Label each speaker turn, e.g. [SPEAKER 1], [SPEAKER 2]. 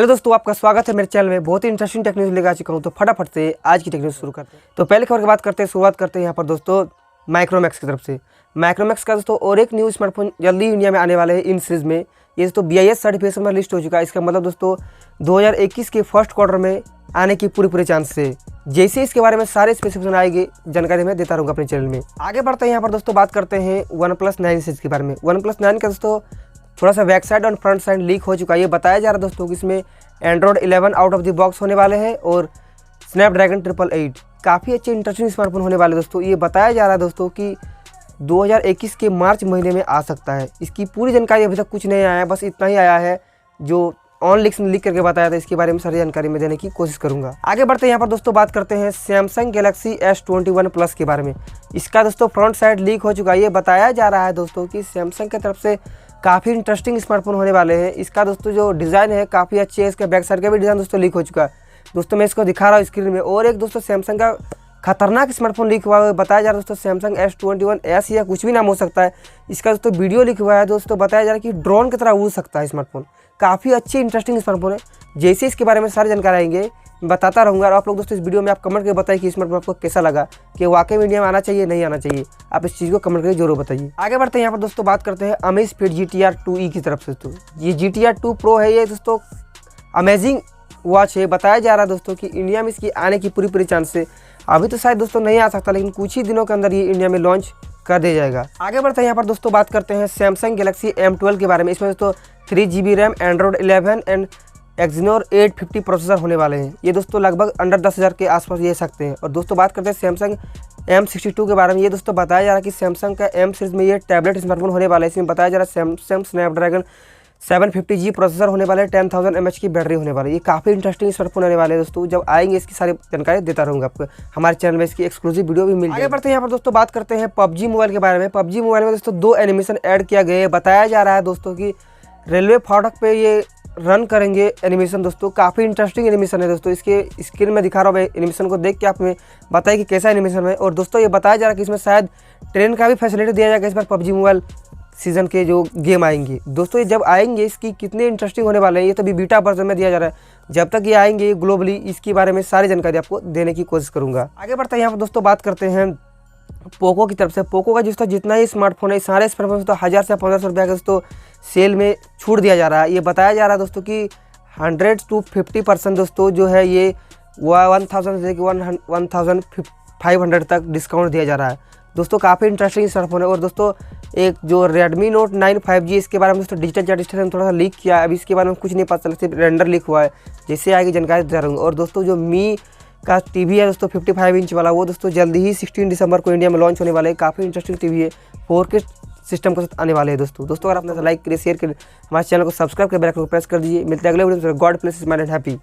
[SPEAKER 1] Hello दोस्तों, आपका स्वागत है मेरे चैनल में। बहुत ही इंटरेस्टिंग टेक्नोलॉजी लेकर आ चुका हूं, तो फटाफट से आज की टेक्नोलॉजी शुरू करते हैं। तो पहले खबर की बात करते हैं, शुरुआत करते हैं यहाँ पर दोस्तों माइक्रोमैक्स की तरफ से। माइक्रोमैक्स का दोस्तों और एक न्यू स्मार्टफोन जल्दी इंडिया में आने वाले हैं इन सीरीज में। ये दोस्तों BIS सर्टिफिकेशन में लिस्ट हो चुका है। इसका मतलब दोस्तों 2021 के फर्स्ट क्वार्टर में आने की पूरी चांस है। जैसे इसके बारे में सारे स्पेसिफिकेशन आएगी जानकारी मैं देता रहूँगा अपने चैनल में। आगे बढ़ते हैं यहाँ पर दोस्तों, बात करते हैं OnePlus 9 सीरीज के बारे में। OnePlus 9 का दोस्तों थोड़ा सा बैक साइड और फ्रंट साइड लीक हो चुका है। ये बताया जा रहा है दोस्तों कि इसमें Android 11 out of the box होने वाले हैं और स्नैपड्रैगन 888 काफ़ी अच्छे इंटरेस्टिंग स्मार्टफोन होने वाले दोस्तों। ये बताया जा रहा है दोस्तों कि 2021 के मार्च महीने में आ सकता है। इसकी पूरी जानकारी अभी तक कुछ नहीं आया है, बस इतना ही आया है जो ऑन लिक्स में लीक करके बताया था। इसके बारे में सारी जानकारी मैं देने की कोशिश करूंगा। आगे बढ़ते हैं यहाँ पर दोस्तों, बात करते हैं सैमसंग गैलेक्सी S21 प्लस के बारे में। इसका दोस्तों फ्रंट साइड लीक हो चुका है। ये बताया जा रहा है दोस्तों कि सैमसंग की तरफ से काफ़ी इंटरेस्टिंग स्मार्टफोन होने वाले हैं। इसका दोस्तों जो डिज़ाइन है काफ़ी अच्छी है। इसका बैक साइड का भी डिज़ाइन दोस्तों लीक हो चुका है। दोस्तों मैं इसको दिखा रहा हूँ स्क्रीन में। और एक दोस्तों सैमसंग का खतरनाक स्मार्टफोन लीक हुआ है। बताया जा रहा है दोस्तों सैमसंग S21 या कुछ भी नाम हो सकता है। इसका दोस्तों वीडियो लीक हुआ है दोस्तों। बताया जा रहा है कि ड्रोन की तरह उड़ सकता है स्मार्टफोन। काफ़ी अच्छी इंटरेस्टिंग स्मार्टफोन है। जैसे इसके बारे में सारी जानकारी आएंगे बताता रहूँगा। और आप लोग दोस्तों इस वीडियो में आप कमेंट करके बताइए कि स्मार्टफोन आपको कैसा लगा, कि वाकई में इंडिया में आना चाहिए नहीं आना चाहिए। आप इस चीज़ को कमेंट करके जरूर बताइए। आगे बढ़ते हैं यहाँ पर दोस्तों, बात करते हैं अमेज़फिट GTR 2E की तरफ से। तो ये GTR 2 Pro है। ये दोस्तों अमेजिंग वॉच है। बताया जा रहा है दोस्तों कि इंडिया में इसकी आने की पूरी चांस है। अभी तो शायद दोस्तों नहीं आ सकता, लेकिन कुछ ही दिनों के अंदर ये इंडिया में लॉन्च कर दिया जाएगा। आगे बढ़ते हैं यहाँ पर दोस्तों, बात करते हैं सैमसंग गैलेक्सी M12 के बारे में। इसमें दोस्तों 3GB RAM, Android 11 and Exynos 850 processor होने वाले हैं। ये दोस्तों लगभग अंडर 10,000 के आसपास ये सकते हैं। और दोस्तों बात करते हैं सैमसंग M62 के बारे में। ये दोस्तों बताया जा रहा है कि सैमसंग का M सीरीज में ये टैबलेट स्मार्टफोन होने वाला है। इसमें बताया जा रहा है सैमसंग स्नैपड्रैगन 750G प्रोसेसर होने वाले, 10,000 mAh की बैटरी होने वाली है। ये काफ़ी इंटरेस्टिंग स्मार्टफोन होने वाले हैं दोस्तों। जब आएंगे इसकी सारी जानकारी देता रहूँगा आपको। हमारे चैनल में इसकी एक्सक्लूसिव वीडियो भी मिल। आगे बढ़ते हैं यहाँ पर दोस्तों, बात करते हैं PUBG मोबाइल के बारे में। PUBG मोबाइल में दोस्तों 2 एनिमेशन ऐड किया गया है। बताया जा रहा है दोस्तों कि रेलवे फाटक पे ये रन करेंगे एनिमेशन। दोस्तों काफ़ी इंटरेस्टिंग एनिमेशन है दोस्तों। इसके स्क्रीन में दिखा रहा हूँ एनिमेशन को देख के आप हमें बताइए कि कैसा एनिमेशन है। और दोस्तों ये बताया जा रहा है कि इसमें शायद ट्रेन का भी फैसिलिटी दिया जाएगा इस बार PUBG मोबाइल सीजन के जो गेम आएंगे। दोस्तों ये जब आएंगे इसकी कितने इंटरेस्टिंग होने वाले हैं। ये तो अभी बीटा वर्जन में दिया जा रहा है। जब तक ये आएंगे ग्लोबली इसके बारे में सारी जानकारी आपको देने की कोशिश करूँगा। आगे बढ़ते हैं यहाँ पर दोस्तों, बात करते हैं पोको की तरफ से। पोको का दोस्तों जितना ही स्मार्टफोन है, सारे स्मार्टफोन तो 1000 से 1500 रुपये का दोस्तों सेल में छूट दिया जा रहा है। ये बताया जा रहा है दोस्तों कि 100 to 50% दोस्तों जो है ये 1000 से 1500 तक डिस्काउंट दिया जा रहा है। दोस्तों काफ़ी इंटरेस्टिंग स्मार्टफोन है। और दोस्तों एक जो Redmi Note 9 5G, इसके बारे में दोस्तों डिजिटल चार्ट स्टेटस में थोड़ा सा लीक किया है। अभी इसके बारे में कुछ नहीं पता चला, सिर्फ रेंडर लीक हुआ है। जैसे आएगी जानकारी देता रहूँगा। और दोस्तों जो मी का टीवी है दोस्तों 55 इंच वाला, वो दोस्तों जल्दी ही 16 दिसंबर को इंडिया में लॉन्च होने वाला है। काफ़ी इंटरेस्टिंग टीवी है, 4K सिस्टम के साथ आने वाले हैं दोस्तों। अगर आपने लाइक करिए, शेयर करिए, हमारे चैनल को सब्सक्राइब कर बेल आइकन को प्रेस कर दीजिए। मिलते हैं अगले वीडियो में। God bless you, smile and happy.